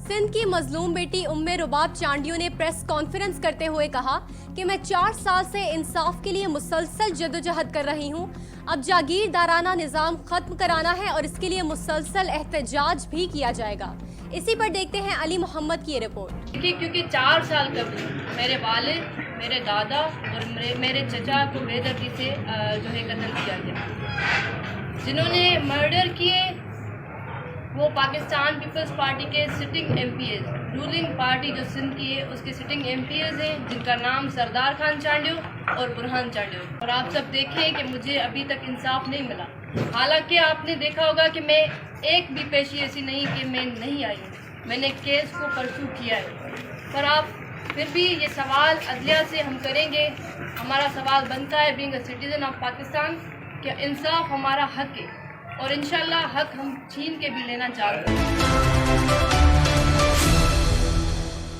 سندھ کی مظلوم بیٹی رباب چانڈیو نے پریس کانفرنس کرتے ہوئے کہا کہ میں 4 سال سے انصاف کے لیے مسلسل جدوجہد کر رہی ہوں. اب جاگیردارانہ نظام ختم کرانا ہے اور اس کے لیے مسلسل احتجاج بھی کیا جائے گا. اسی پر دیکھتے ہیں علی محمد کی یہ رپورٹ. کیونکہ 4 سال قبل میرے والد، میرے دادا اور میرے چچا کو بے دردی سے جو ہے قتل کیا گیا. جنہوں نے مرڈر کیے وہ پاکستان پیپلز پارٹی کے sitting M P As, ruling party جو سندھ کی ہے اس کے سٹنگ ایم پی ایز ہیں، جن کا نام سردار خان چانڈیو اور برہان چانڈیو. اور آپ سب دیکھیں کہ مجھے ابھی تک انصاف نہیں ملا. حالانکہ آپ نے دیکھا ہوگا کہ میں ایک بھی پیشی ایسی نہیں کہ میں نہیں آئی ہوں. میں نے کیس کو پرسو کیا ہے، پر آپ پھر بھی یہ سوال عدلیہ سے ہم کریں گے. ہمارا سوال بنتا ہے being a citizen of Pakistan کہ انصاف ہمارا حق ہے، اور انشاءاللہ حق ہم چھین کے بھی لینا چاہتے ہیں.